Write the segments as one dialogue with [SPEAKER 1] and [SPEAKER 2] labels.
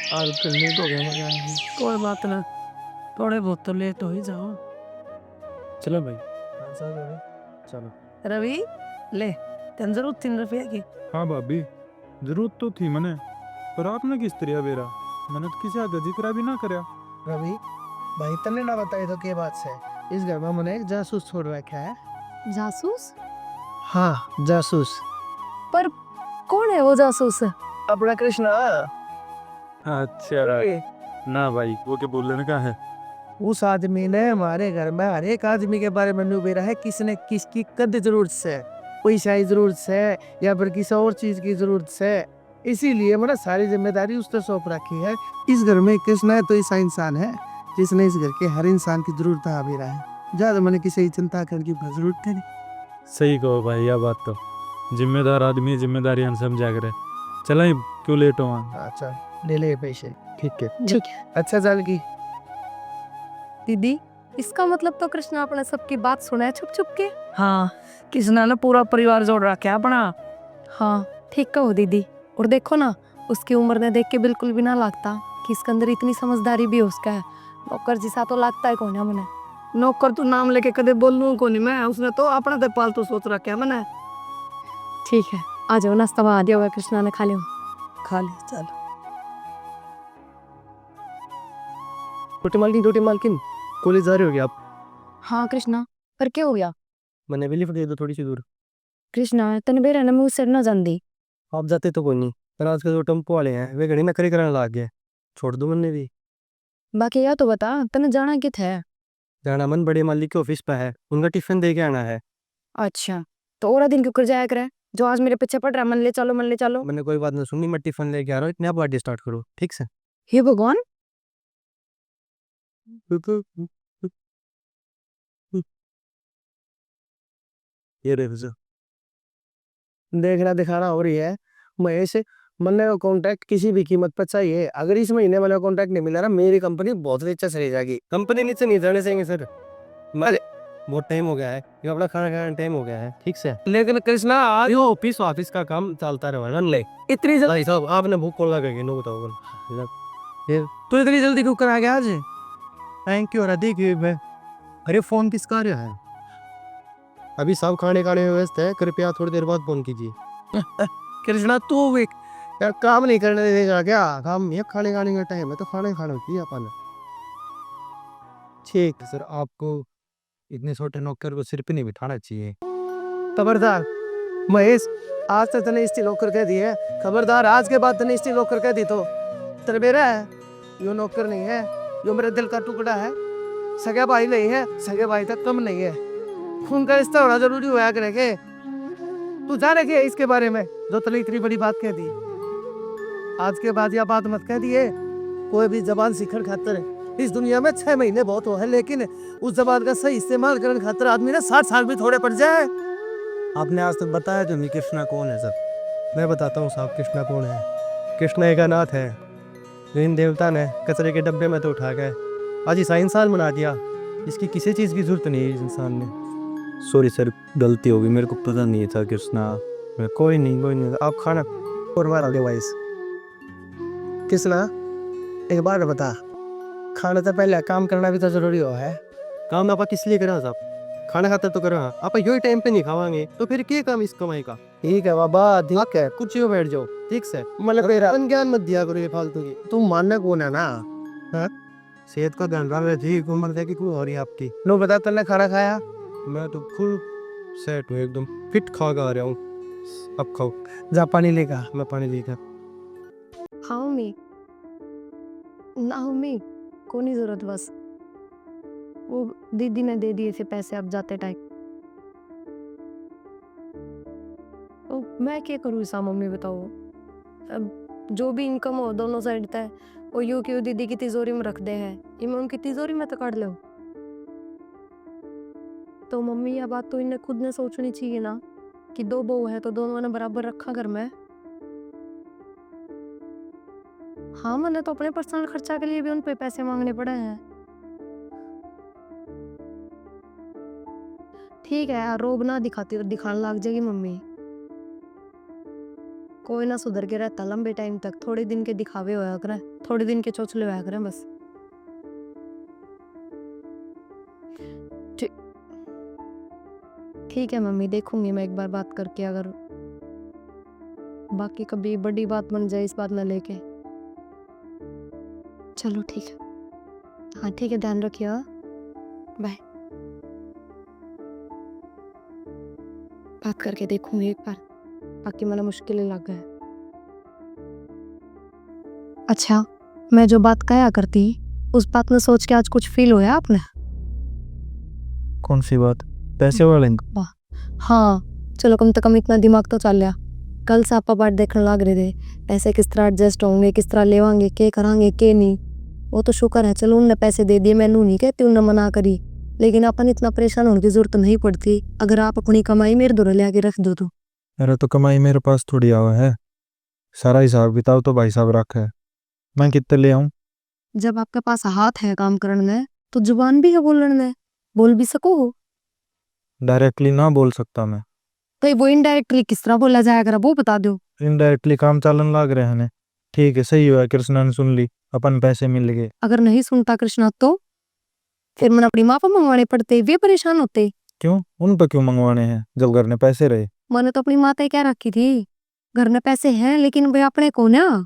[SPEAKER 1] आज तो लेट हो गया मैं जाने में।
[SPEAKER 2] कोई बात ना, थोड़े बहुत तो लेट हो ही जाओ।
[SPEAKER 1] चलो भाई। हाँ साहब है। चलो।
[SPEAKER 2] रवि, ले तेन जरूरत 3 रुपया की।
[SPEAKER 3] हाँ भाभी, जरूरत तो थी मने, पर आपने किस तरह बेरा मैंने तो किसी आगे जिक्र भी ना करया।
[SPEAKER 1] रवि भाई तने ना बताए तो के बात से इस घर में मैंने एक जासूस छोड़ रखा है।
[SPEAKER 4] जासूस?
[SPEAKER 1] हाँ जासूस।
[SPEAKER 4] पर कौन है वो जासूस?
[SPEAKER 1] अपना कृष्णा।
[SPEAKER 3] अच्छा ना भाई, वो क्या बोलने का है।
[SPEAKER 1] उस आदमी ने हमारे घर में हर एक आदमी के बारे में नुबेरा है, किसने किसकी कद जरूरत है, पैसा की जरूरत है या फिर किसी और चीज की जरूरत है। इसीलिए मैंने सारी जिम्मेदारी उस पर सौंप रखी है। इस घर में कृष्णा है तो ऐसा इंसान है जिसने इस घर के हर इंसान की जरूरत आ भी रहा है। ज्यादा मैंने किसी की चिंता करने की जरूरत नहीं।
[SPEAKER 3] सही कहो भाई, यह बात तो जिम्मेदार आदमी जिम्मेदारी हम समझा करे। चला ही क्यों लेट हो।
[SPEAKER 1] अच्छा ले ले पैसे। ठीक है।
[SPEAKER 4] ठीक है।
[SPEAKER 1] अच्छा चल की।
[SPEAKER 4] दीदी, इसका मतलब तो कृष्णा अपने सबकी बात सुना है छुप छुप के।
[SPEAKER 2] हाँ, किसने ना पूरा परिवार जोड़ रखा है अपना।
[SPEAKER 4] हाँ, ठीक कहो दीदी। और देखो ना, उसकी उम्र ने देख के बिल्कुल भी ना लगता कि इसके अंदर इतनी समझदारी भी उसका है। नौकर जिसा तो लगता है कौन है मैंने।
[SPEAKER 2] नौकर तू नाम लेके कदे बोलूं को नहीं मैं, उसने तो अपना तो पालतू सोच रखा है मैंने।
[SPEAKER 4] ठीक है, आ जाओ, नाश्ता बना दिया हुआ कृष्णा ने, खा लियो।
[SPEAKER 2] खा ले चल।
[SPEAKER 1] छोटी मालकिन कॉलेज जा रहे हो क्या आप?
[SPEAKER 4] हाँ कृष्णा, पर क्या हो गया?
[SPEAKER 1] मैंने भी लिफ्ट दे दो थोड़ी सी दूर।
[SPEAKER 4] कृष्णा, तने बेरा ना मुँह सिर ना जानदी।
[SPEAKER 1] आप जाते तो कोई नहीं, पर आजकल जो टेम्पो वाले हैं वे घड़ी नखरे करने लग गए। छोड़ दो मैंने भी।
[SPEAKER 4] बाकी या तो बता, तने जाना कित है?
[SPEAKER 1] जाना मन बड़े मालिक के ऑफिस पे है, उनका टिफिन दे के आना है।
[SPEAKER 4] अच्छा, तो और दिन क्यों कर जाया करे? जो आज मेरे पीछे पड़ रहा है, मन ले चलो मन ले चलो।
[SPEAKER 1] मैंने कोई बात नहीं सुनी, मैं टिफिन लेके आ रहा हूँ, इतने आप गाड़ी स्टार्ट करो ठीक से।
[SPEAKER 4] हे भगवान,
[SPEAKER 1] ये रहे भैया। देखना दिखाना हो रही है महेश। मैंने कॉन्ट्रैक्ट किसी भी कीमत पर चाहिए। अगर इस महीने वाला कॉन्ट्रैक्ट नहीं मिला ना, मेरी कंपनी बहुत नीचे चली जाएगी। कंपनी नीचे नहीं जाने देंगे सर। मैं बहुत टाइम हो गया है, ये अपना खाना खाने टाइम हो गया है ठीक से। लेकिन कृष्णा आज यो ऑफिस का काम चलता रहेगा ना। इतनी जल्दी साहब आपने भूख खोल लगा नो बताओ फिर तो इतनी जल्दी क्यों करा गया आज? Thank you Radhika. अरे फोन किसका आ रहा है? अभी सब खाने में व्यस्त है, कृपया थोड़ी देर बाद फोन कीजिए। कृष्णा तू भी यार काम नहीं करने देगा क्या? काम ये खाने का टाइम है तो खाने खाना होती है अपन। ठीक है सर, आपको इतने छोटे नौकर को सिर पे नहीं बिठाना चाहिए। खबरदार महेश, आज तक तने स्टील नौकर कह दी है। खबरदार आज के बाद तने स्टील नौकर कह दी तो तेरे मेरा है। यो नौकर नहीं है, यो मेरे दिल का टुकड़ा है। सगे भाई नहीं है, सगे भाई तक कम नहीं है। खून का रिश्ता होना जरूरी हुआ करे के? तू जाने के इसके बारे में जो तने इतनी बड़ी बात कह दी। आज के बाद यह बात मत कह दिए। कोई भी जबान सीखर खातर इस दुनिया में 6 महीने बहुत हो है, लेकिन उस जबान का सही इस्तेमाल करने खातर आदमी ने 60 साल भी थोड़े पड़ जाए। आपने आज तक बताया जो नहीं कृष्णा कौन है सर। मैं बताता हूँ साहब कृष्णा कौन है। कृष्णा एक अनाथ है जो इन देवता ने कचरे के डब्बे में तो उठा गए आज ऐसा इंसान बना दिया। इसकी किसी चीज़ की जरूरत नहीं है इस इंसान ने। सॉरी सर, गलती होगी, मेरे को पता नहीं था कृष्णा। कोई नहीं आप खाना और मारा डिवाइस। कृष्णा एक बार बता, खाना तो पहले काम करना भी तो जरूरी हो है। काम आप किस लिए करा साहब? खाना खाते तो करा आप यो टाइम पे नहीं खावांगे तो फिर क्या काम इस कमाई का? ठीक है बाबा, ठीक है, कुछ ही बैठ जाओ ठीक से। मतलब ज्ञान मत दिया करो ये फालतू की। तुम मानना कौन है ना? हाँ? सेहत का ध्यान रखना ठीक, उम्र देखी कोई हो रही है आपकी। लो बता, तुमने खाना खाया? मैं तो फुल सेट हूँ, एकदम फिट खा के आ रहा हूँ। अब खाओ, जा पानी लेगा। मैं पानी लेकर।
[SPEAKER 4] हाँ मम्मी, ना मम्मी, को नहीं जरूरत, बस वो दीदी ने दे दिए थे पैसे अब जाते टाइम। तो मैं क्या करूँ ऐसा मम्मी बताओ? अब जो भी इनकम हो दोनों साइड तय वो यूं क्यों दीदी की तिजोरी में रख दे है, ये मैं उनकी तिजोरी में तो काट लूं। तो मम्मी यह बात तो इन्हें खुद ने सोचनी चाहिए ना कि 2 बहू है तो दोनों ने बराबर रखा घर में। हाँ, मैंने तो अपने पर्सनल खर्चा के लिए भी उन पे पैसे मांगने पड़े हैं। ठीक है यार, रोब ना दिखाती तो दिखाने लग जाएगी मम्मी। कोई ना सुधर के रहता लंबे टाइम तक, थोड़े दिन के दिखावे होया करे, थोड़े दिन के चोचले होया करे बस। ठीक ठीक है मम्मी, देखूंगी मैं एक बार बात करके, अगर बाकी कभी बड़ी बात बन जाए इस बात में लेके। चलो ठीक है, हाँ ठीक है, ध्यान रखिए, हाँ? बाय। बात करके देखूंगी एक बार, बाकी मला मुश्किल लग गया। अच्छा, मैं जो बात कहा करती उस बात में सोच के आज कुछ फील होया आपने?
[SPEAKER 3] कौन सी बात? पैसे वाले?
[SPEAKER 4] हाँ, चलो कम से कम इतना दिमाग तो चल लिया। कल से आपा बाट देखने लग रहे थे, पैसे किस तरह एडजस्ट होंगे, किस तरह लेवांगे, के करांगे के नहीं। वो तो शुक्र है चलो उनने पैसे दे दिए, मैनू नहीं कहती उनने मना करी, लेकिन अपन इतना परेशान होने की जरूरत नहीं पड़ती अगर आप अपनी कमाई मेरे दोरे ले आके रख दो तो।
[SPEAKER 3] अरे तो कमाई मेरे पास थोड़ी आवा है, सारा हिसाब किताब तो भाई साहब रखा है, मैं कितने ले आऊं?
[SPEAKER 4] जब आपके पास हाथ है काम करने में तो जुबान भी है बोलने में, बोल भी सको हो।
[SPEAKER 3] डायरेक्टली ना बोल सकता मैं,
[SPEAKER 4] तो वो इनडायरेक्टली किस तरह बोला जाएगा वो बता दो।
[SPEAKER 3] इनडायरेक्टली काम चालन लग रहे हैं। ठीक है, सही हुआ कृष्णा ने सुन ली, अपन पैसे मिल गए।
[SPEAKER 4] अगर नहीं सुनता कृष्णा तो फिर मैंने अपनी माँ पर मंगवाने पड़ते, वे परेशान होते।
[SPEAKER 3] क्यों? उन पर क्यों मंगवाने हैं जब घर ने पैसे रहे?
[SPEAKER 4] मैंने तो अपनी माता क्या रखी थी, घर में पैसे हैं लेकिन वे अपने को ना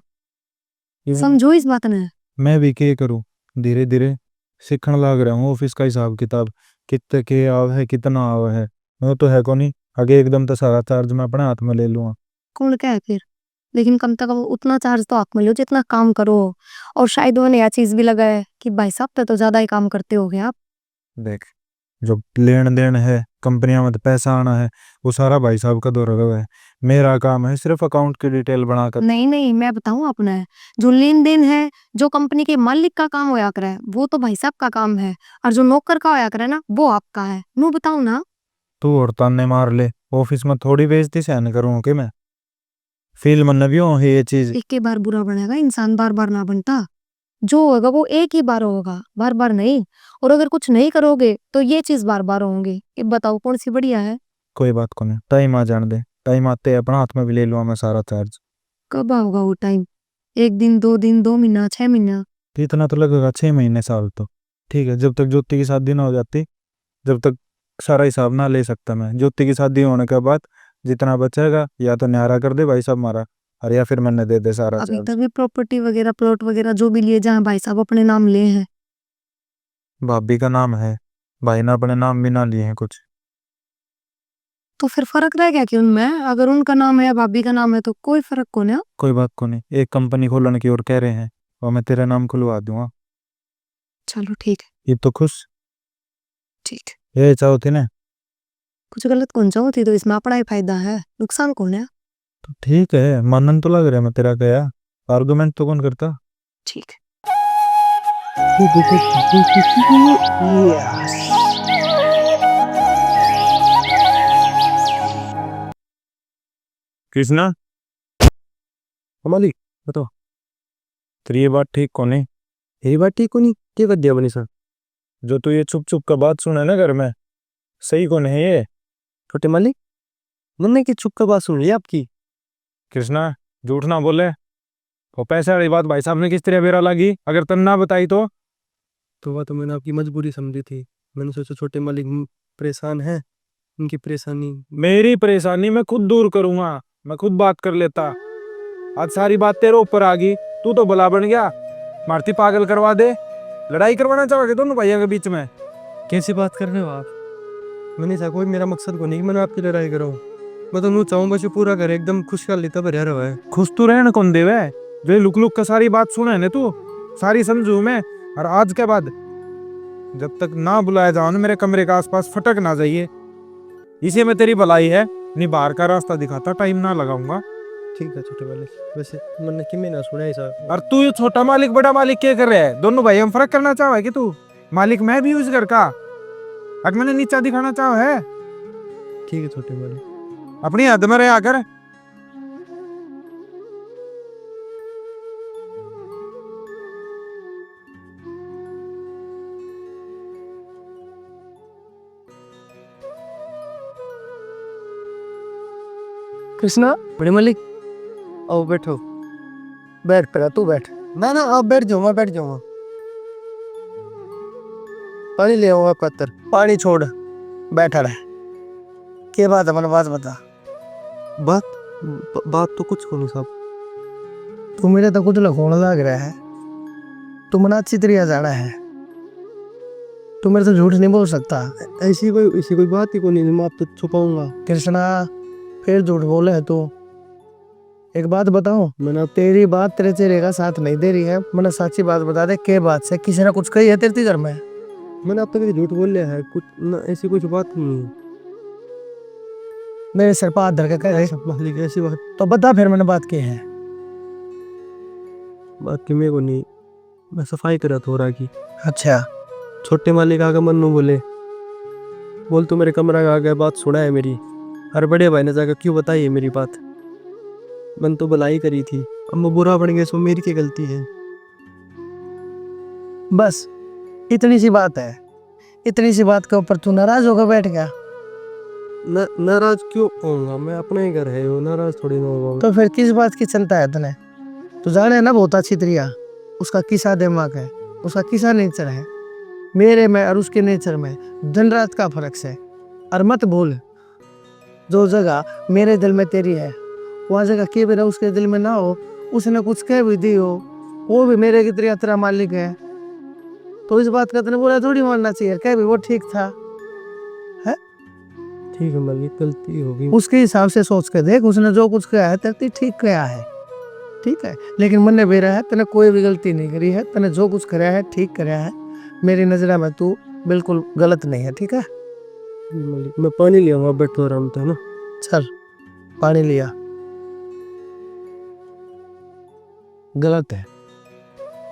[SPEAKER 4] समझो इस बात ने।
[SPEAKER 3] मैं भी क्या करूं, धीरे धीरे सीखने लग रहा हूँ ऑफिस का हिसाब किताब, कितने के आव है कितना आव है। मैं तो है को नहीं, आगे एकदम तो सारा चार्ज मैं अपने हाथ में ले लूंगा।
[SPEAKER 4] कौन क्या है फिर, लेकिन कम से कम उतना चार्ज तो हाथ में लो जितना काम करो। और शायद वो नया चीज भी लगा है कि भाई साहब तो ज्यादा ही काम करते हो गए आप।
[SPEAKER 3] देख, जो लेन देन है कंपनियां में तो पैसा आना है, वो सारा भाई साहब का दौर लगा है। मेरा काम है सिर्फ अकाउंट की डिटेल बनाकर।
[SPEAKER 4] नहीं नहीं, मैं बताऊं अपना है, जो लेन देन है, जो कंपनी के मालिक का काम होया करे वो तो भाई साहब का काम है, और जो नौकर का होया करे ना वो आपका है। नो बताऊं ना।
[SPEAKER 3] तू और ताने मार ले, ऑफिस में थोड़ी बेइज्जती सहन करूँ कि मैं? फील मन भी हो है ये चीज।
[SPEAKER 4] एक के बार बुरा बनेगा इंसान, बार बार ना बनता। जो होगा वो एक ही बार होगा, बार बार नहीं। और अगर कुछ नहीं करोगे तो ये चीज बार बार होंगी। ये बताओ कौन सी बढ़िया है?
[SPEAKER 3] कोई बात को नहीं, टाइम आ जाने दे, टाइम आते अपना हाथ में भी ले लूंगा मैं सारा चार्ज।
[SPEAKER 4] कब आओगा वो टाइम? एक दिन, 2 दिन, 2 महीना, 6 महीना?
[SPEAKER 3] तो इतना तो लगेगा 6 महीने साल तो। ठीक है, जब तक ज्योति की शादी ना हो जाती, जब तक सारा हिसाब ना ले सकता मैं। ज्योति की शादी होने के बाद जितना बचेगा या तो न्यारा कर दे भाई साहब मारा, और या फिर मैंने दे दे सारा
[SPEAKER 4] अभी
[SPEAKER 3] चार्ज।
[SPEAKER 4] तक भी प्रॉपर्टी वगैरह, प्लॉट वगैरह जो भी लिए जहाँ भाई साहब अपने नाम ले हैं।
[SPEAKER 3] भाभी का नाम है, भाई ने अपने नाम भी ना लिए हैं कुछ।
[SPEAKER 4] तो फिर फर्क रह गया कि उनमें, अगर उनका नाम है या भाभी का नाम है तो कोई फर्क को नहीं।
[SPEAKER 3] कोई बात को नहीं, एक कंपनी खोलने की ओर कह रहे हैं, और मैं तेरा नाम खुलवा दूंगा।
[SPEAKER 4] चलो ठीक है।
[SPEAKER 3] ये तो खुश
[SPEAKER 4] ठीक है,
[SPEAKER 3] ये चाहो थी ना।
[SPEAKER 4] कुछ गलत कौन सा होती तो इसमें अपना ही फायदा है, नुकसान कौन है?
[SPEAKER 3] तो ठीक है, मानन तो लग रहा है मैं तेरा गया, आर्गुमेंट तो कौन करता।
[SPEAKER 4] ठीक है।
[SPEAKER 3] कृष्णा,
[SPEAKER 1] मालिक बताओ।
[SPEAKER 3] तेरी ये बात ठीक कौन है?
[SPEAKER 1] यही बात ठीक होनी क्या कर दिया बनी सर?
[SPEAKER 3] जो तू ये चुप चुप का बात सुना है ना घर में, सही कौन है ये?
[SPEAKER 1] छोटे मालिक, मम्मी की चुप का बात सुन लिया आपकी।
[SPEAKER 3] कृष्णा, झूठ ना बोले। वो पैसे वाली बात भाई साहब ने किस तरह बेरा लगी, अगर तन ना बताई तो?
[SPEAKER 1] वह तो मैंने आपकी मजबूरी समझी थी, मैंने सोचा छोटे मालिक परेशान है, उनकी परेशानी।
[SPEAKER 3] मेरी परेशानी मैं खुद दूर करूंगा, मैं खुद बात कर लेता। आज सारी बात तेरे ऊपर आ गई, तू तो भला बन गया, मारती पागल करवा दे। लड़ाई करवाना चाहोगे दोनों भाइयों के बीच में?
[SPEAKER 1] कैसी बात कर रहे हो आप? मैंने ऐसा कोई मेरा मकसद को नहीं कि मैंने आपकी लड़ाई कराऊं। मैं तो नू चाहूँ बस ये पूरा करे एकदम खुशहाली तब रह रहा है।
[SPEAKER 3] खुश तू रहने कौन देवे, जो लुक लुक का सारी बात सुना है ना तू, सारी समझू मैं। और आज के बाद जब तक ना बुलाया जाओ ना मेरे कमरे के आसपास, फटक ना जाइए। इसे में तेरी भलाई है, नहीं बाहर का रास्ता दिखाता, टाइम ना लगाऊंगा।
[SPEAKER 1] ठीक है छोटे मालिक, वैसे मैंने कि ना सुना ही सर।
[SPEAKER 3] और तू ये छोटा मालिक बड़ा मालिक क्या कर रहा है? दोनों भाई हम फर्क करना चाहो है कि तू मालिक मैं भी यूज कर का, अगर मैंने नीचा दिखाना चाहो है?
[SPEAKER 1] ठीक है छोटे मालिक।
[SPEAKER 3] अपनी हद में रहा कर।
[SPEAKER 1] कृष्णा, बड़े मालिक, आओ बैठो। बैठ पड़ा, तू बैठ। ना ना आप बैठ जाओ, मैं बैठ जाऊंगा। पानी ले आऊंगा पत्थर। पानी छोड़, बैठा रहे। क्या बात है, बात बता। बात तो कुछ नहीं साहब। तू मेरे तो कुछ लखोण लग रहा है। तू मना अच्छी तरह जाना है। तू मेरे से झूठ नहीं बोल सकता। ऐसी कोई बात ही को नहीं, मैं आप तो छुपाऊंगा। कृष्णा फिर झूठ बोले है तू। एक बात बताऊं, मैंने तेरी बात तेरे चेहरे का साथ नहीं दे रही है। मैंने सच्ची बात बता दे, के बात से किसी ने कुछ कही है तेरे घर में? मैंने अब तक झूठ बोल लिया है, कुछ न, ऐसी कुछ बात नहीं। मेरे सिर पर हाथ धर के कह रहे ऐसी बात तो बता, फिर मैंने बात की है। बात की मेरे को नहीं, मैं सफाई करा थोड़ा की। अच्छा, छोटे मालिक आगे मन्नू बोल तू मेरे कमरा का आगे बात सुना है मेरी। हर बड़े भाई ने जाकर क्यों बताई है मेरी बात? मैंने तो भलाई करी थी, अब मैं बुरा बन गया, सो मेरी क्या गलती है? बस इतनी सी बात है। इतनी सी बात के ऊपर तू नाराज होकर बैठ गया। नाराज क्यों होऊंगा? मैं अपना ही घर है, नाराज थोड़ी ना होगा। तो फिर किस बात की चिंता है तने? तू जाने ना बहुत अच्छी तरह उसका किसा दिमाग है, उसका किसा नेचर है। मेरे में और उसके नेचर में दिन रात का फर्क है। और मत भूल, जो जगह मेरे दिल में तेरी है, वह जगह के मेरा उसके दिल में ना हो। उसने कुछ कह भी दी हो, वो भी मेरे की तरह तेरा मालिक है। तो इस बात का तने बुरा थोड़ी मानना चाहिए। कह भी वो ठीक था है? ठीक है मालिक, गलती होगी। उसके हिसाब से सोच के देख, उसने जो कुछ कहा है तेरे ठीक कहा है, ठीक है। लेकिन मन बेरा है, तने कोई भी गलती नहीं करी है। तने जो कुछ कराया है ठीक कराया है। मेरी नजर में तू बिल्कुल गलत नहीं है, ठीक है। मैं पानी लिया वहाँ बैठो आराम से ना। चल पानी लिया। गलत है,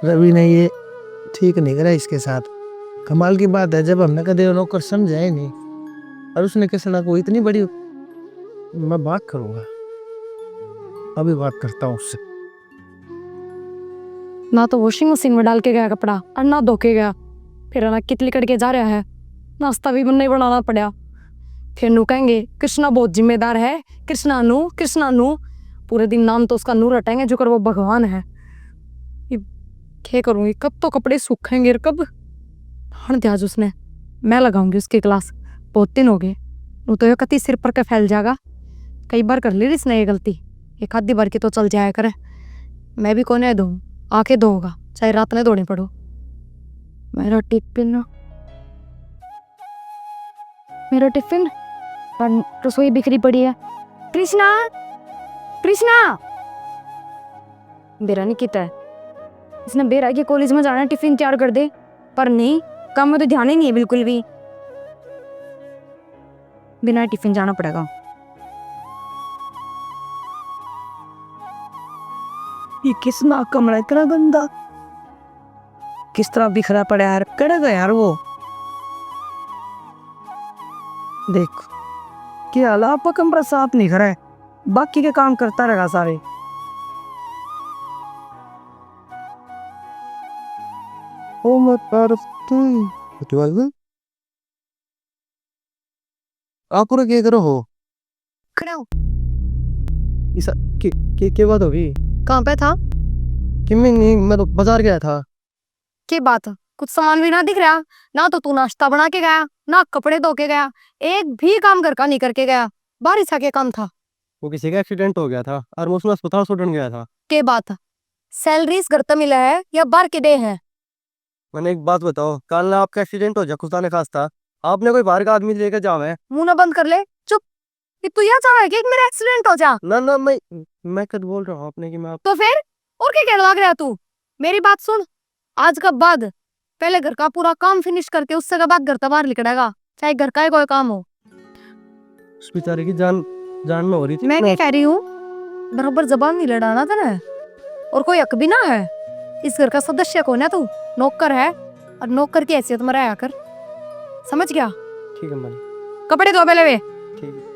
[SPEAKER 1] रवि ने ये ठीक नहीं करा इसके साथ। कमाल की बात है, जब हमने कदे नौकर समझा ही नहीं और उसने कृष्णा को इतनी बड़ी। मैं बात करूंगा, अभी बात करता हूँ उससे।
[SPEAKER 4] ना तो वॉशिंग मशीन में डाल के गया कपड़ा और ना धो के गया। फिर ना कितली करके जा रहा है, नाश्ता भी नहीं बनाना पड़ा। फिर नू कहेंगे कृष्णा बहुत जिम्मेदार है, कृष्णा नू पूरे दिन नाम तो उसका नू रटेंगे, जो कर वो भगवान है। क्या करूंगी, कब तो कपड़े सूखेंगे और कब हण त्याज उसने। मैं लगाऊंगी उसकी क्लास, बहुत दिन हो गए। नू तो ये कति सिर पर के फैल जाएगा। कई बार कर ली इसने ये गलती, एक आधी बार की तो चल जाया करे। मैं भी कोने दो आके धोगा, चाहे रात ने धोनी पड़ो। मेरा टिफिन पर रसोई बिखरी पड़ी है। कृष्णा बेरा नहीं किता है इसने। बेरा के कॉलेज में जाना, टिफिन तैयार कर दे। पर नहीं, काम में तो ध्यान ही नहीं है बिल्कुल भी। बिना टिफिन जाना पड़ेगा।
[SPEAKER 2] ये किसना कमरा इतना गंदा, किस तरह बिखरा पड़ा यार। कड़ेगा यार वो। देख क्या हाल, आपका कमरा साफ नहीं करा है, बाकी के काम करता रहेगा सारे।
[SPEAKER 1] ओ मत आप क्या करो हो?
[SPEAKER 4] खड़ा हो।
[SPEAKER 1] इसा के बात होगी?
[SPEAKER 4] कहाँ पे था?
[SPEAKER 1] कि मैं तो बाजार गया था।
[SPEAKER 4] क्या बात, कुछ सामान भी ना दिख रहा। ना तो तू नाश्ता बना के गया, ना कपड़े धो के गया, एक भी काम घर का नहीं करके गया। बारिश का क्या काम था?
[SPEAKER 1] वो किसी का एक्सीडेंट हो गया था और मैं उसमें अस्पताल छोड़ने गया था।
[SPEAKER 4] के बात, सैलरी इस घर तो मिला है या बार के दे है?
[SPEAKER 1] मैंने एक बात बताओ, कल ना आपका एक्सीडेंट हो जाए खुदा ने खास्ता, आपने कोई बाहर का आदमी लेकर जावे?
[SPEAKER 4] मुंह ना बंद कर ले, चुप। कि तू यह चाह रहा है कि मेरा एक्सीडेंट हो जा?
[SPEAKER 1] ना मैं कद बोल रहा हूँ आपने कि मैं
[SPEAKER 4] तो फिर और क्या कहने लग रहा तू? मेरी बात सुन, आज का बाद पहले घर का पूरा काम फिनिश करके उससे के बाद घर से बाहर निकलेगा, चाहे घर का ही कोई काम हो।
[SPEAKER 1] उस बेचारे की जान में हो रही थी।
[SPEAKER 4] मैं क्या कह रही हूँ, बराबर जबान नहीं लड़ाना था ना। और कोई हक भी ना है। इस घर का सदस्य कौन है तू? नौकर है, और नौकर की हैसियत में रहा कर, समझ गया?
[SPEAKER 1] ठीक है मालिक।
[SPEAKER 4] कपड़े धो पहले वे।
[SPEAKER 1] ठीक है।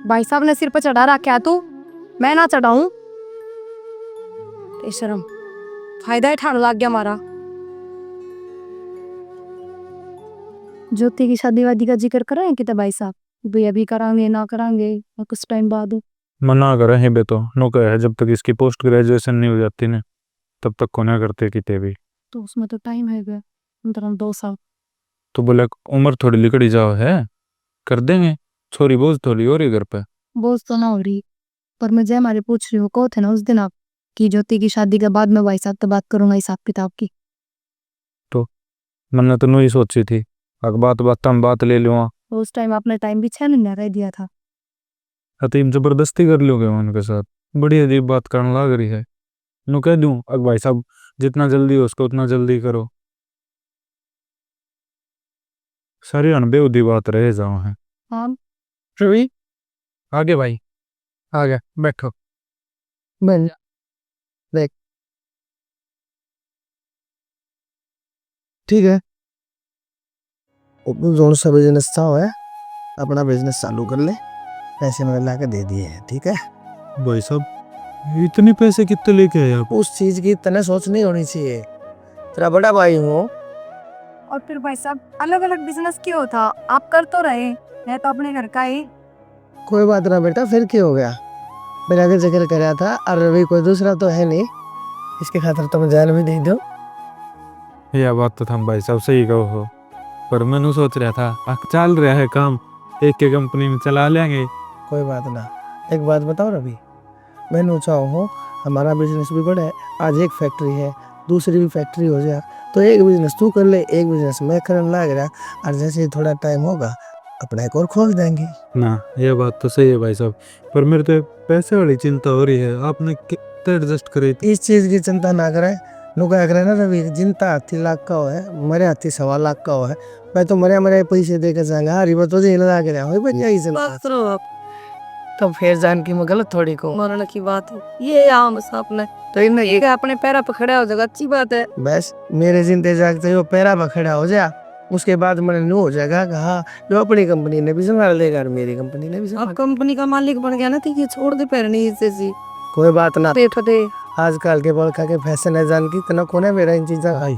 [SPEAKER 4] भाई साहब ने सिर पर चढ़ा रखा है, तू मैं ना चढ़ाऊं? शर्म, फायदा ही ठाण लग गया हमारा। ज्योति की शादी वादी का जिक्र करें कि भाई साहब, भाई अभी करांगे ना करांगे और कुछ टाइम बाद?
[SPEAKER 3] मना करे है बे तो नो कहे जब तक इसकी पोस्ट ग्रेजुएशन नहीं हो जाती ना तब तक को ना करते किते भी।
[SPEAKER 4] तो उसमें तो टाइम है गे, मतलब 2 साल।
[SPEAKER 3] तो बोले उम्र थोड़ी लिकड़ी जाओ है, कर देंगे, छोरी बोझ थोड़ी हो रही घर पे।
[SPEAKER 4] बोझ तो ना हो रही, पर मैं जय मारे पूछ रही हूँ, कहो थे ना उस दिन आप कि ज्योति की शादी के बाद मैं भाई साहब से बात करूंगा हिसाब किताब की।
[SPEAKER 3] तो मैंने तो नहीं सोची थी, अगर बात बात हम बात ले लूँ
[SPEAKER 4] तो उस टाइम आपने टाइम भी 6 महीने रह दिया था।
[SPEAKER 3] हतीम जबरदस्ती कर लोगे उनके साथ, बड़ी अजीब बात करने लग रही है। नु कह दूं अगर भाई साहब जितना जल्दी हो उसको उतना जल्दी करो, सारी अनबेउदी बात रह जाओ है।
[SPEAKER 4] हाँ
[SPEAKER 1] रवि
[SPEAKER 3] आगे भाई।
[SPEAKER 1] आ गया, बैठो, बन जा, देख, ठीक है। जोन सा बिजनेस था है, अपना बिजनेस चालू कर ले, पैसे मैंने ला के दे दिए हैं, ठीक है।
[SPEAKER 3] भाई साहब इतने पैसे कितने लेके आए आप?
[SPEAKER 1] उस चीज की तने सोच नहीं होनी चाहिए, तेरा बड़ा भाई हूँ।
[SPEAKER 4] और फिर भाई साहब अलग अलग बिजनेस क्यों था, आप कर तो रहे, मैं तो अपने घर का ही।
[SPEAKER 1] कोई बात ना बेटा, फिर क्या हो गया, मेरा आगे जिक्र कराया था, और रवि कोई दूसरा तो है नहीं, इसके खातिर तुम जान भी दे दो।
[SPEAKER 3] यह बात तो हम भाई साहब सही कहो हो, पर मैंने सोच रहा था चल रहा है काम, एक के कंपनी में चला लेंगे।
[SPEAKER 1] कोई बात ना, एक बात बताओ रवि, मैं चाहूँ हूँ हमारा बिजनेस भी बढ़े, आज एक फैक्ट्री है, दूसरी भी फैक्ट्री हो जाए, तो एक बिजनेस तू कर ले, एक बिजनेस मैं करने लग रहा, और जैसे ही थोड़ा टाइम होगा अपना एक और खोल देंगे।
[SPEAKER 3] ना यह बात तो सही है भाई साहब, पर मेरे तो पैसे वाली चिंता हो रही है, आपने कितना एडजस्ट करे।
[SPEAKER 1] इस चीज की चिंता ना करें, नुका करे ना रवि, जिनता हाथी लाख का हो है, मरे हाथी 1.25 लाख का हो है, मैं तो मरे पैसे देकर जाऊंगा, हरी बात तो लगा के रहा हूँ
[SPEAKER 2] बात करो आप,
[SPEAKER 1] तो फिर जान की मैं गलत थोड़ी को,
[SPEAKER 2] मरने की बात है ये आम आपने,
[SPEAKER 1] तो इन्हें
[SPEAKER 2] ये अपने पैरों पर खड़ा हो जाएगा, अच्छी बात है।
[SPEAKER 1] बस मेरे जिंदे जागते वो पैरा पकड़ा हो जा, उसके बाद मैंने नो हो जाएगा कि हाँ जो अपनी कंपनी ने भी संभाल लेगा और मेरी कंपनी ने भी
[SPEAKER 2] अब
[SPEAKER 1] संभाल।
[SPEAKER 2] कंपनी का मालिक बन गया ना, तो ये छोड़ दे पैरनी से सी
[SPEAKER 1] कोई बात ना,
[SPEAKER 2] बैठ दे।
[SPEAKER 1] आजकल के बड़का के फैशन है, जान की तना कोने मेरा इन चीजा भाई,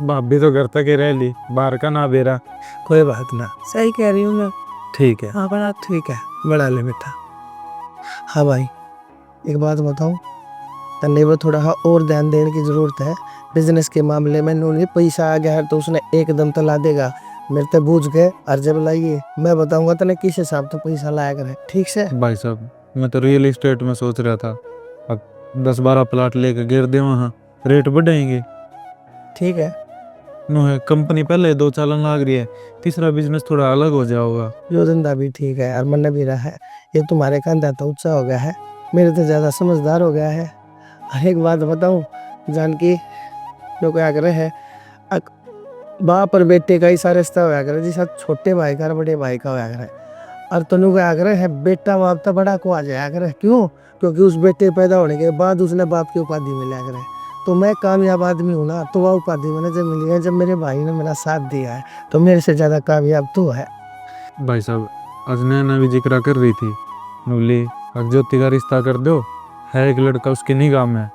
[SPEAKER 3] भाभी तो घर तक ही रह ली, बाहर का ना बेरा।
[SPEAKER 1] कोई बात ना,
[SPEAKER 2] सही कह रही हूँ मैं।
[SPEAKER 1] ठीक है,
[SPEAKER 2] हाँ बड़ा
[SPEAKER 1] ठीक है, बड़ा ले बेटा। हाँ भाई, एक बात बताऊं, तन्ने पर थोड़ा हाँ और ध्यान देने की जरूरत है, बिजनेस के मामले में उन्हें पैसा आ गया है तो उसने एकदम तला देगा, मेरे ते बूझ गए, और जब लाइए मैं बताऊंगा तने किस हिसाब से पैसा लाया करे, ठीक से।
[SPEAKER 3] भाई साहब मैं तो रियल एस्टेट में सोच रहा था, अब 10-12 प्लाट लेके गिर दे वहाँ, रेट बढ़ाएंगे।
[SPEAKER 1] ठीक है,
[SPEAKER 3] नो है कंपनी पहले 2 चालन लाग रही है, तीसरा बिजनेस थोड़ा अलग हो जाओगा।
[SPEAKER 1] जो धंधा भी ठीक है और मन भी रहा है, ये तुम्हारे कंधा तो ऊंचा हो गया है, मेरे तो ज्यादा समझदार हो गया है। और एक बात बताऊं जानकी, जो क्या करे है, बाप और बेटे का ही सारा रिश्ता होया करे, जिस छोटे भाई का और बड़े भाई का होया करे, और तनु क्या करे है बेटा बाप तो बड़ा को आ जाया करे, क्यों, क्योंकि उस बेटे पैदा होने के बाद उसने बाप की उपाधि मिला करे, तो मैं कामयाब आदमी हूँ ना, तो वह उपाधि मैंने जब मिली है, जब मेरे भाई ने मेरा साथ दिया है, तो मेरे से ज्यादा कामयाब तू है।
[SPEAKER 3] भाई साहब आज नैना भी जिक्र कर रही थी, नूली अब ज्योति का रिश्ता कर दो, है एक लड़का उसकी निगाह में,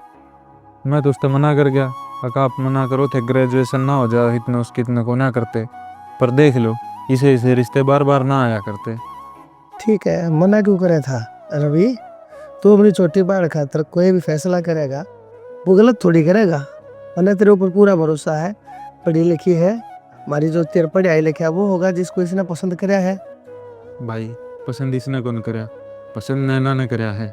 [SPEAKER 3] मैं तो उससे मना कर गया, अका आप मना करो थे ग्रेजुएशन ना हो जाए इतने उसकी इतने को ना करते, पर देख लो इसे रिश्ते बार बार ना आया करते।
[SPEAKER 1] ठीक है, मना क्यों करे था रवि, तू अपनी छोटी बाढ़ खातर कोई भी फैसला करेगा वो गलत थोड़ी करेगा, मैंने तेरे ऊपर पूरा भरोसा है, पढ़ी लिखी है, हमारी जो तेरे पढ़ाई लिखा वो होगा जिसको इसने पसंद कराया है।
[SPEAKER 3] भाई पसंद इसने कौन कराया, पसंद नैना ने कराया है।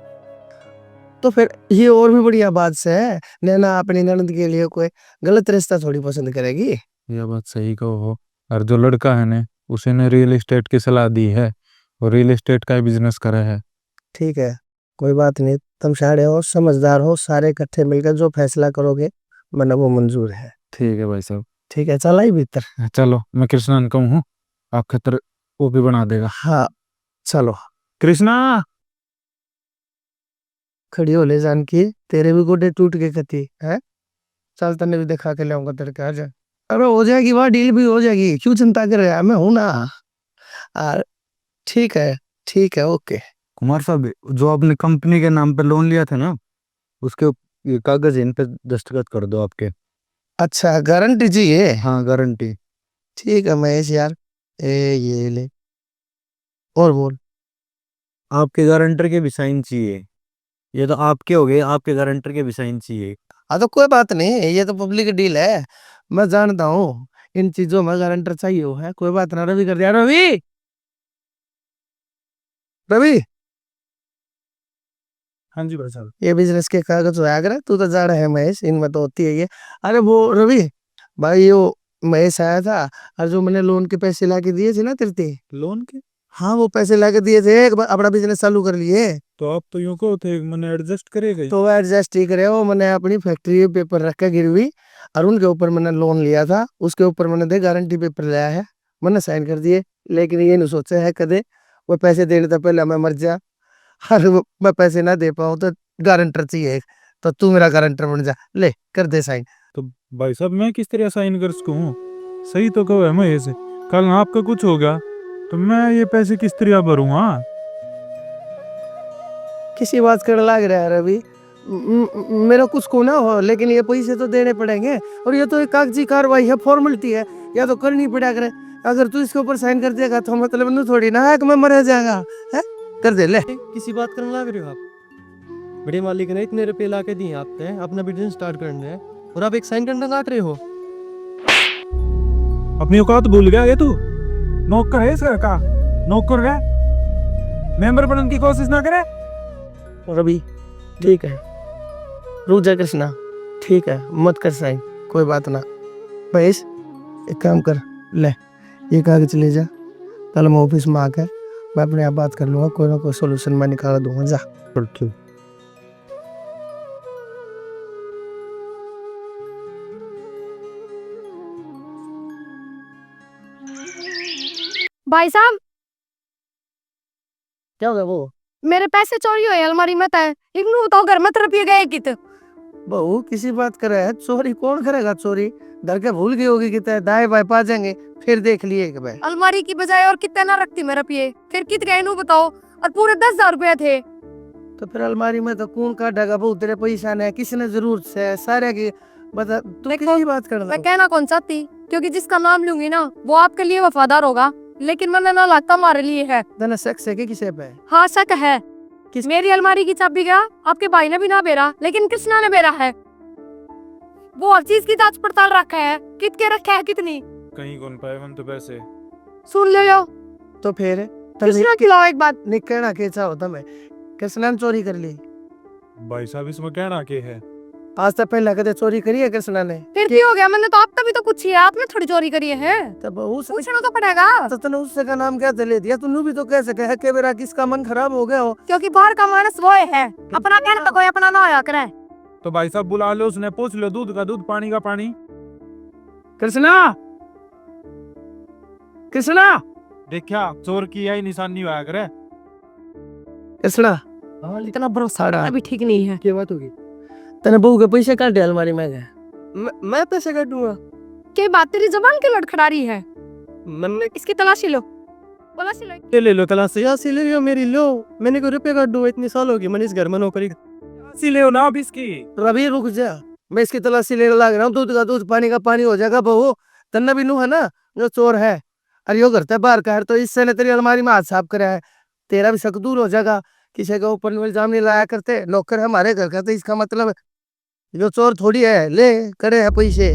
[SPEAKER 1] तो फिर ये और भी बढ़िया बात से है, नैना अपनी ननद के लिए कोई गलत रिश्ता थोड़ी पसंद करेगी।
[SPEAKER 3] यह बात सही कहो हो, और जो लड़का है ने उसे ने रियल एस्टेट की सलाह दी है और रियल एस्टेट का बिजनेस करा है।
[SPEAKER 1] ठीक है, कोई बात नहीं, तुम सारे हो समझदार हो, सारे इकट्ठे मिलकर जो फैसला करोगे मैंने वो मंजूर है।
[SPEAKER 3] ठीक है भाई साहब।
[SPEAKER 1] ठीक है, चल आई भीतर।
[SPEAKER 3] चलो मैं कृष्णा ने कहूँ आप खतर वो भी बना देगा।
[SPEAKER 1] हाँ चलो,
[SPEAKER 3] कृष्णा
[SPEAKER 1] खड़ी हो ले जानकी, तेरे भी गोडे टूट के कती है, चल तने भी दिखा के लाऊंगा तेरे के, आजा। अरे हो जाएगी, वह डील भी हो जाएगी, क्यों चिंता कर रहा है, मैं हूं ना। आ, ठीक है, ठीक है, ओके।
[SPEAKER 3] कुमार साहब जो आपने कंपनी के नाम पे लोन लिया था ना, उसके ये कागज इन पे दस्तखत कर दो आपके।
[SPEAKER 1] अच्छा गारंटी चाहिए,
[SPEAKER 3] हाँ गारंटी।
[SPEAKER 1] ठीक है महेश यार, ए ये ले, और बोल।
[SPEAKER 3] आपके गारंटर के भी साइन चाहिए। ये तो आपके हो गए, आपके गारंटर के भी साइन चाहिए।
[SPEAKER 1] हाँ तो कोई बात नहीं, ये तो पब्लिक डील है, मैं जानता हूँ इन चीजों में गारंटर चाहिए हो है। कोई बात ना, रवि कर दिया। रवि, रवि,
[SPEAKER 3] हाँ जी भाई साहब।
[SPEAKER 1] ये बिजनेस के कागज होया करे, तू तो जा रहा है महेश, इनमें तो होती है ये। अरे वो रवि भाई, वो महेश आया था, और जो मैंने लोन के पैसे ला के दिए थे ना तेरे,
[SPEAKER 3] लोन के?
[SPEAKER 1] हाँ वो पैसे ला के दिए थे, अपना बिजनेस चालू कर लिए।
[SPEAKER 3] तो आप तो यूं को थे मैंने एडजस्ट करेगा ही।
[SPEAKER 1] तो वो एडजस्ट ठीक रहे हो, मैंने अपनी फैक्ट्री पे पेपर रख के गिरवी, और उनके ऊपर मैंने लोन लिया था, उसके ऊपर मैंने दे गारंटी पेपर लिया है, मैंने साइन कर दिए। लेकिन ये नहीं सोचा है कदे वो पैसे देने से पहले मैं मर जा, और मैं पैसे ना दे पाऊँ तो गारंटर चाहिए एक, तो तू मेरा गारंटर बन जा, ले कर दे साइन।
[SPEAKER 3] तो भाई साहब मैं किस तरह साइन कर सकूं? सही तो कहो है मैं ऐसे, कल आपका कुछ होगा तो मैं ये पैसे किस तरह भरूंगा?
[SPEAKER 1] किसी बात कर लग रहा है रवि, मेरा कुछ को ना हो, लेकिन ये पैसे तो देने पड़ेंगे, और ये तो एक कागजी कार्रवाई है, फॉर्मेलिटी है, या तो करनी पड़ा करे। अगर तू इसके ऊपर साइन कर देगा तो मतलब नहीं थोड़ी ना है कि मैं मर जाएगा है। कर दे ले।
[SPEAKER 5] किसी बात करने लग रहे हो आप? बड़े मालिक ने इतने रुपए ला के दिए आपने अपना बिजनेस स्टार्ट करने है, और आप एक साइन करने लग रहे हो।
[SPEAKER 3] अपनी औकात भूल गया ये तू? नौकर है इसका का? नौकर है, मेंबर बनने की कोशिश ना करे।
[SPEAKER 1] रवि ठीक है, रुक जा कृष्णा, ठीक है मत कर साइन, कोई बात ना। महेश एक काम कर, ले ये कागज ले जा, कल मैं ऑफिस में आकर मैं अपने आप बात कर लूंगा, कोई ना कोई सोल्यूशन मैं निकाल दूंगा, जा।
[SPEAKER 4] भाई साहब,
[SPEAKER 1] क्या होगा वो?
[SPEAKER 4] मेरे पैसे चोरी हुए अलमारी में तय, इग्नू तो घर में रुपये गए कित।
[SPEAKER 1] बहू किसी बात करे है, चोरी कौन करेगा चोरी? डर के भूल गई होगी कि दाएं बाएं पा जाएंगे, फिर देख लिए कि भाई।
[SPEAKER 4] अलमारी की बजाय और कितने ना रखती मैं रुपये, फिर कित गए नू बताओ, और पूरे 10,000 रुपए थे।
[SPEAKER 1] तो फिर अलमारी में तो कौन काटेगा बहू, तेरे पैसा ने किसने जरूरत से सारे की, बता तू किसी बात कर
[SPEAKER 4] मैं कहना कौन चाहती, क्योंकि जिसका नाम लूंगी ना वो आपके लिए वफादार होगा, लेकिन मैंने ना लगता हमारे लिए है।
[SPEAKER 1] तना शक से कि किसे पे?
[SPEAKER 4] हाँ शक है, मेरी अलमारी की चाबी गया आपके भाई ने भी ना बेरा, लेकिन कृष्णा ने बेरा है। वो हर चीज की जांच पड़ताल रखा है, कित के रखा है कितनी,
[SPEAKER 3] कहीं कौन पाए मन तो पैसे।
[SPEAKER 4] सुन ले लो।
[SPEAKER 1] तो फिर
[SPEAKER 4] कृष्णा खिलाओ एक बात।
[SPEAKER 1] निकलना कैसा होता मैं, कृष्णा ने चोरी कर ली?
[SPEAKER 3] भाई साहब इसमें कहना के है?
[SPEAKER 1] आज तक पहले कदे चोरी करी है कृष्णा ने?
[SPEAKER 4] फिर क्या हो गया, मैंने तो आपका भी तो कुछ ही है, आपने थोड़ी चोरी करी है।
[SPEAKER 1] तब उस
[SPEAKER 4] पूछना तो पड़ेगा,
[SPEAKER 1] तो तने उससे का नाम क्या ले दिया? तू भी तो कह सके है कि मेरा किसका मन खराब हो गया हो।
[SPEAKER 4] क्योंकि बाहर का मानस वो है, अपना कहना तो कोई अपना ना होया करे।
[SPEAKER 3] तो भाई साहब बुला लो, उसने पूछ लो, दूध का दूध पानी का पानी।
[SPEAKER 1] कृष्णा, कृष्णा,
[SPEAKER 3] देखा चोर की यही निशानी हुआ करे।
[SPEAKER 1] कृष्णा, इतना भरोसा
[SPEAKER 4] अभी ठीक नहीं है।
[SPEAKER 1] क्या बात होगी? तने बहू के पैसे काट दे अलमारी में गए। मैं पैसे काटूंगा?
[SPEAKER 4] क्या बात तेरी जबान क्यों लड़खड़ा रही है?
[SPEAKER 1] मैंने
[SPEAKER 4] इसकी तलाशी लो, तलाशी लो।
[SPEAKER 5] ले लो तलाशी, यहाँ ले लो मेरी, लो मैंने को रुपये काट दो, इतनी साल होगी मैंने इस घर में नौकरी।
[SPEAKER 3] सी ले ना अब इसकी।
[SPEAKER 1] रवि रुक जा, मैं इसकी तलाशी लेने लग रहा हूँ। दूध का दूध पानी का पानी हो जाएगा बहू। तन्ना भी नू है ना जो चोर है, अरे यो करता है बाहर का है, तो इससे ने तेरी अलमारी में हाथ साफ करा है, तेरा भी शक दूर हो जाएगा। किसी का ऊपर इल्जाम नहीं लाया करते, नौकर है हमारे घर का, तो इसका मतलब जो चोर थोड़ी है, ले करे है पैसे।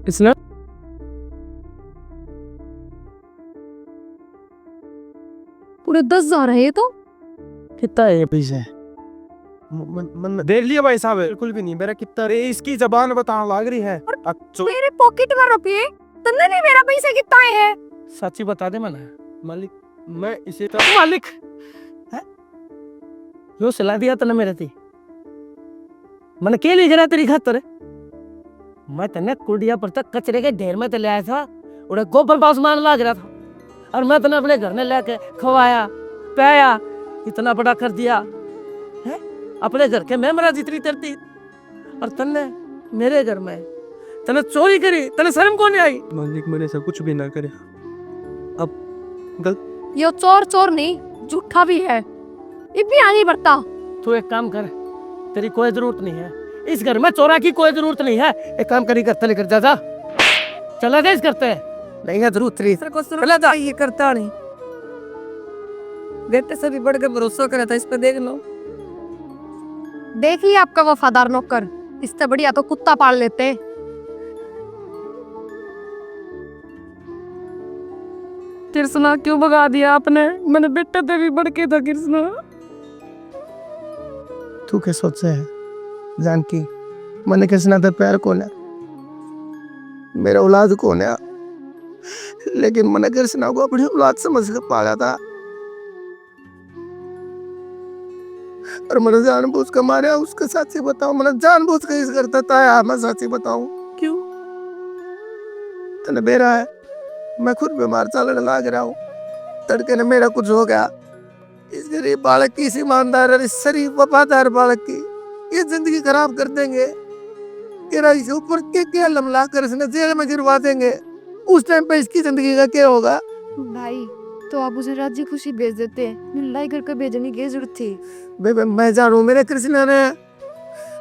[SPEAKER 5] इसने
[SPEAKER 4] पूरे 10,000 है ये तो।
[SPEAKER 1] कितना है ये पैसे?
[SPEAKER 3] देख लिया भाई साहब,
[SPEAKER 5] बिल्कुल भी नहीं, मेरा कितना
[SPEAKER 3] अरे इसकी जबान बताने लग रही है।
[SPEAKER 4] मेरे पॉकेट में रुपये, तन्ने नहीं मेरा पैसे कितना है?
[SPEAKER 1] सच्ची बता दे मैंने।
[SPEAKER 5] मालिक मैं इसे तो
[SPEAKER 1] मालिक है जो सिला दिया तने मेरे थी, मैंने के लिए जरा तेरी खातर मैं तने कुड़िया पर तक कचरे के ढेर में ले आया था, उड़े गोबर पास मान लाग रहा था, और मैं तने अपने घर में लेके खवाया पाया, इतना बड़ा कर दिया है अपने घर के मेहमान जितनी तरती, और तने मेरे घर में तने चोरी करी, तने शर्म कौन नहीं आई?
[SPEAKER 5] मालिक मैंने सब कुछ भी ना करे। अब गलत
[SPEAKER 4] ये चोर चोर नहीं झूठा भी है, ये भी आगे बढ़ता।
[SPEAKER 1] तू एक काम कर, तेरी कोई जरूरत नहीं है इस घर में, चोरा की कोई जरूरत नहीं है। एक काम करी, करते लेकर जा, चला जा इस करते, नहीं है जरूर थ्री
[SPEAKER 2] तेरे को सुना था ये करता नहीं, बेटे से भी बढ़ के भरोसा करा था इस पे, देख लो।
[SPEAKER 4] देखिए आपका वफादार नौकर, इससे बढ़िया तो कुत्ता पाल लेते।
[SPEAKER 2] कृष्णा क्यों भगा दिया आपने? मैंने बेटे से भी बढ़ के था कृष्णा।
[SPEAKER 1] तू क्या सोचे है जानकी, मैंने कृष्णा ते प्यार कौन है, मेरा औलाद कौन है, लेकिन मैंने कृष्णा को अपनी औलाद समझ कर पाला था और मैंने जानबूझ कर मारा उसके साथ ही बताऊं, मैंने जानबूझ कर इस करता था। मैं साथी बताऊं
[SPEAKER 2] क्यों?
[SPEAKER 1] तने बेरा है, मैं खुद बीमार चलने लग रहा हूँ, तड़के ने मेरा कुछ हो गया, इस गरीब बालक की, इस ईमानदार और इस शरीफ वफादार बालक की ये जिंदगी खराब कर देंगे। तेरा इस ऊपर के लमला कर इसने जेल में गिरवा देंगे, उस टाइम पे इसकी जिंदगी का क्या होगा?
[SPEAKER 4] भाई तो आप उसे राजी खुशी भेज देते, लड़ाई करके भेजने की जरूरत थी।
[SPEAKER 1] बेबे मैं जानू मेरे कृष्णा ने,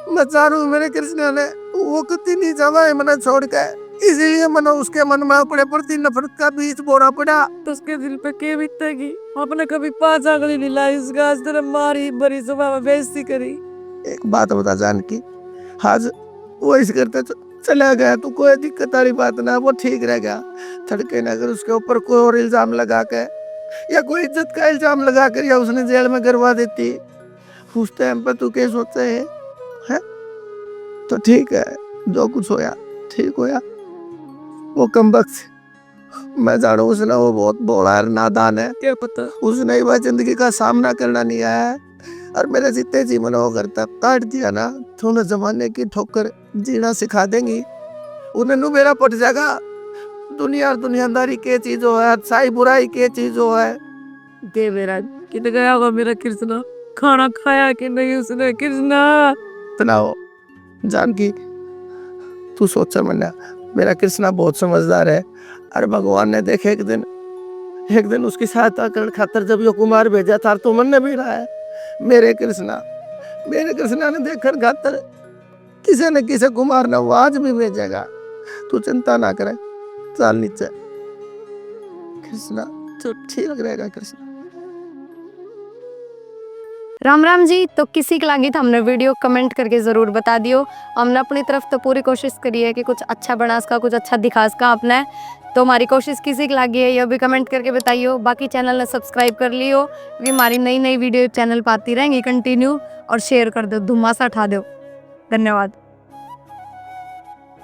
[SPEAKER 1] मैं जानू मेरे कृष्णा ने वो कति नहीं जावा है मना छोड़ के, इसीलिए मना उसके मन में अपने प्रति नफरत का बीज बोना पड़ा।
[SPEAKER 2] तो उसके दिल पे के बीतेगी? आपने कभी 5 आंगली नहीं लाई उसका, आज तेरे मारी बड़ी सभा में बेइज्जती करी।
[SPEAKER 1] एक बात बता जानकी, आज वो इस करते चला गया तो कोई दिक्कत वाली बात ना, वो ठीक रह गया। तड़के ने अगर उसके ऊपर कोई और इल्जाम लगा के या कोई इज्जत का इल्जाम लगा कर या उसने जेल में करवा देती, उस टाइम पर तू क्या सोचते है? तो ठीक है, जो कुछ होया ठीक होया। वो कमबख्त मैं जानू उसने, वो बहुत भोला और नादान है,
[SPEAKER 2] क्या पता
[SPEAKER 1] उसने वह जिंदगी का सामना करना नहीं आया है और मेरे जितने जीवन वो करता काट दिया ना, तो उन्हें जमाने की ठोकर जीना सिखा देंगी, उन्हें नु मेरा पट जाएगा। दुनिया और दुनियादारी के चीजों है, अच्छाई बुराई के चीजों है।
[SPEAKER 2] दे मेरा किधर गया होगा मेरा कृष्णा? खाना खाया कि नहीं उसने कृष्णा?
[SPEAKER 1] तनाव जानकी तू सोचा मना, मेरा कृष्णा बहुत समझदार है और भगवान ने देखे एक दिन उसकी सहायता कर खातर जब यो कुमार भेजा था तो मन ने भी रहा है, मेरे कृष्णा ने देखकर खातर किसी न किसी कुमार ने वो आज भी भेजेगा। तू चिंता ना करे, चल नीचे कृष्णा, तो ठीक रहेगा कृष्णा।
[SPEAKER 4] राम राम जी। तो किसी की लगी तो हमने वीडियो कमेंट करके ज़रूर बता दियो। हमने अपनी तरफ तो पूरी कोशिश करी है कि कुछ अच्छा बना सका, कुछ अच्छा दिखा सका आपने। तो हमारी कोशिश किसी की लगी है ये भी कमेंट करके बताइयो। बाकी चैनल ने सब्सक्राइब कर लियो क्योंकि हमारी नई वीडियो चैनल पर आती रहेंगी कंटिन्यू, और शेयर कर दो, धुम्मासा उठा दो। धन्यवाद।